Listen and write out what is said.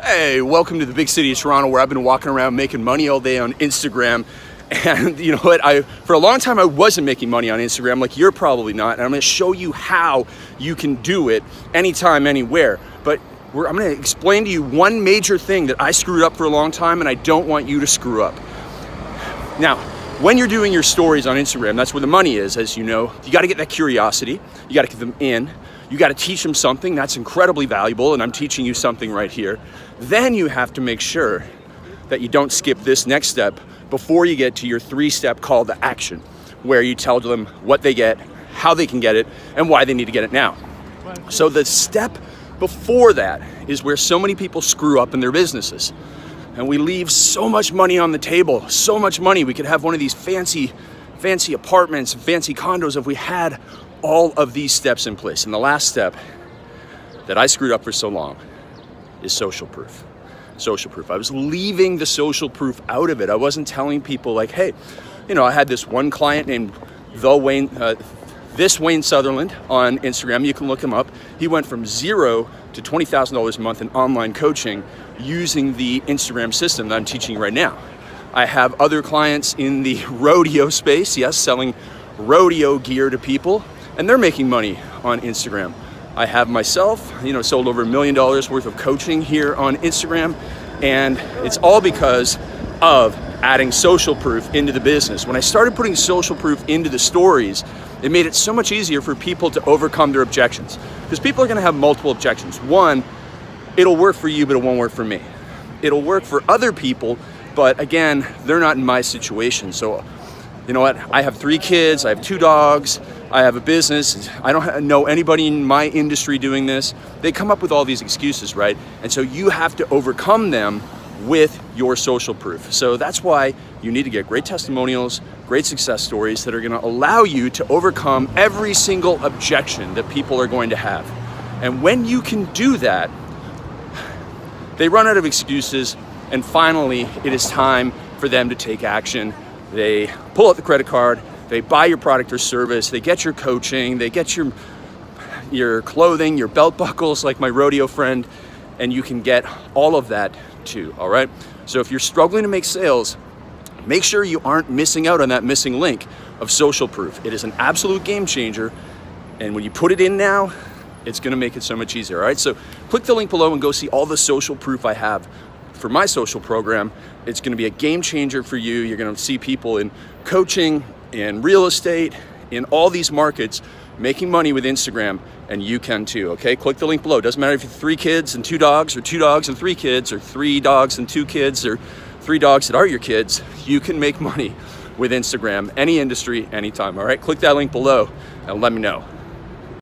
Hey, welcome to the big city of Toronto, where I've been walking around making money all day on Instagram. And you know what, for a long time I wasn't making money on Instagram, like you're probably not, and I'm gonna show you how you can do it anytime, anywhere. But I'm gonna explain to you one major thing that I screwed up for a long time, and I don't want you to screw up. Now, when you're doing your stories on Instagram, that's where the money is, as you know. You gotta get that curiosity, you gotta get them in, you gotta teach them something that's incredibly valuable, and I'm teaching you something right here. Then you have to make sure that you don't skip this next step before you get to your 3-step call to action, where you tell them what they get, how they can get it, and why they need to get it now. So the step before that is where so many people screw up in their businesses. And we leave so much money on the table, so much money. We could have one of these fancy apartments, fancy condos if we had all of these steps in place. And the last step that I screwed up for so long is social proof. Social proof. I was leaving the social proof out of it. I wasn't telling people like, hey, I had this one client named Wayne Sutherland on Instagram. You can look him up. He went from $0 to $20,000 a month in online coaching using the Instagram system that I'm teaching right now. I have other clients in the rodeo space, yes, selling rodeo gear to people, and they're making money on Instagram. I have myself, sold over $1 million worth of coaching here on Instagram, and it's all because of adding social proof into the business. When I started putting social proof into the stories, it made it so much easier for people to overcome their objections. Because people are gonna have multiple objections. One, it'll work for you, but it won't work for me. It'll work for other people, but again, they're not in my situation. So, you know what? I have 3 kids, I have 2 dogs, I have a business. I don't know anybody in my industry doing this. They come up with all these excuses, right? And so you have to overcome them with your social proof. So that's why you need to get great testimonials, great success stories that are gonna allow you to overcome every single objection that people are going to have. And when you can do that, they run out of excuses, and finally it is time for them to take action. They pull out the credit card, they buy your product or service, they get your coaching, they get your clothing, your belt buckles like my rodeo friend, and you can get all of that too, all right? So if you're struggling to make sales, make sure you aren't missing out on that missing link of social proof. It is an absolute game changer, and when you put it in now, it's gonna make it so much easier, all right? So click the link below and go see all the social proof I have for my social program. It's gonna be a game changer for you. You're gonna see people in coaching, in real estate, in all these markets, making money with Instagram, and you can too, okay? Click the link below. Doesn't matter if you have 3 kids and 2 dogs, or 2 dogs and 3 kids, or 3 dogs and 2 kids, or 3 dogs that are your kids. You can make money with Instagram, any industry, anytime, all right? Click that link below and let me know.